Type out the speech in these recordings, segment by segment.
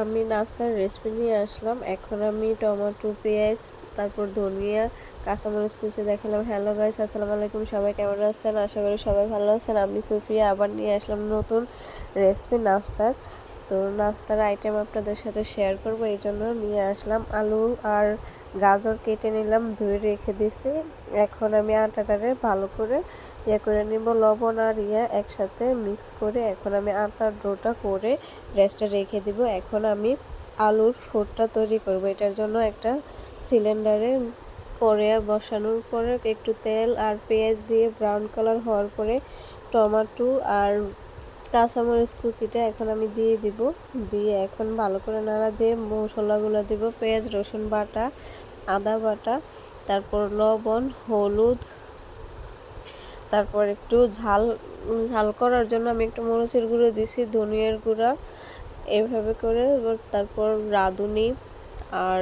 আমি নাস্তার রেসিপি নিয়ে আসলাম। এখন আমি টমেটো, পেঁয়াজ, তারপর ধনিয়া, কাঁচামরিচ কুচি দেখালাম। হ্যালো গাইস, আসসালামু আলাইকুম। সবাই কেমন আছেন? আশা করি সবাই ভালো আছেন। আমি সুফিয়া আবার নিয়ে আসলাম নতুন রেসিপি নাস্তার। তো নাস্তার আইটেম আপনাদের সাথে শেয়ার করব, এই জন্য নিয়ে আসলাম। আলু আর গাজর কেটে নিলাম, ধুয়ে রেখে দিছি। এখন আমি আটাটারে ভালো করে করে নিব, লবণ আর একসাথে মিক্স করে। এখন আমি আটার ডোটা করে রেস্টে রেখে দিব। এখন আমি আলুর ফুটটা তৈরি করব। এটার জন্য একটা সিলিন্ডারে কড়াই বসানোর পরে একটু তেল আর পেঁয়াজ দিয়ে ব্রাউন কালার হওয়ার পরে টমেটো আর কাঁচামরিচ কুচিটা এখন আমি দিয়ে দিব। দিয়ে এখন ভালো করে নাড়া দিয়ে মশলাগুলো দিব, পেঁয়াজ রসুন বাটা, আদা বাটা, তারপর লবণ, হলুদ, তারপর একটু ঝাল ঝাল করার জন্য আমি একটু মরিচের গুঁড়ো দিছি, ধনিয়ার গুঁড়া, এইভাবে করে। তারপর রাঁধুনি আর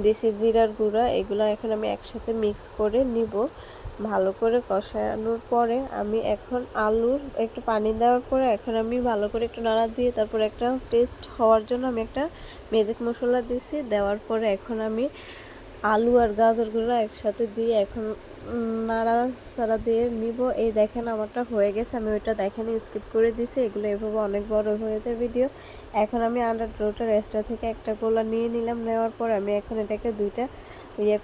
দেশি জিরার গুঁড়া, এগুলো এখন আমি একসাথে মিক্স করে নিব। ভালো করে কষানোর পরে আমি এখন আলুর একটু পানি দেওয়ার পরে এখন আমি ভালো করে একটু নাড়া দিয়ে তারপর একটা টেস্ট হওয়ার জন্য আমি একটা ম্যাজিক মশলা দিয়েছি। দেওয়ার পরে এখন আমি আলু আর গাজরগুলো একসাথে দিয়ে এখন নাড়াচাড়া দিয়ে নিব। এই দেখেন আমারটা হয়ে গেছে, আমি ওইটা দেখেন স্কিপ করে দিছি। এগুলো এভাবে অনেক বড় হয়ে যায় ভিডিও। এখন আমি আন্ডার ডোটার এক্সট্রা থেকে একটা গোলা নিয়ে নিলাম। নেওয়ার পর আমি এখন এটাকে দুইটা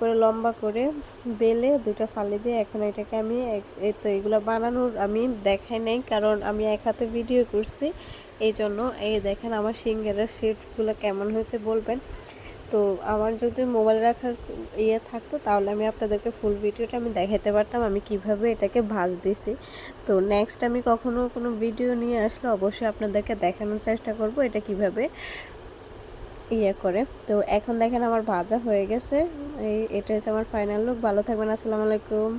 করে লম্বা করে বেলে দুইটা ফালি দিয়ে এখন এটাকে আমি এই তো এগুলো বানানোর আমি দেখাই নাই, কারণ আমি এক হাতে ভিডিও করছি, এই জন্য। এই দেখেন আমার সিঙ্গারের শেপগুলো কেমন হয়েছে বলবেন। তো আমার যদি মোবাইল রাখার থাকতো তাহলে আমি আপনাদেরকে ফুল ভিডিওটা আমি দেখাতে পারতাম আমি কিভাবে এটাকে ভাজতেছি। তো নেক্সট আমি কখনো কোনো ভিডিও নিয়ে আসলে অবশ্যই আপনাদেরকে দেখানোর চেষ্টা করব এটা কিভাবে করে। তো এখন দেখেন আমার ভাজা হয়ে গেছে। এটা হচ্ছে আমার ফাইনাল লুক। ভালো থাকবেন, আসসালামু আলাইকুম।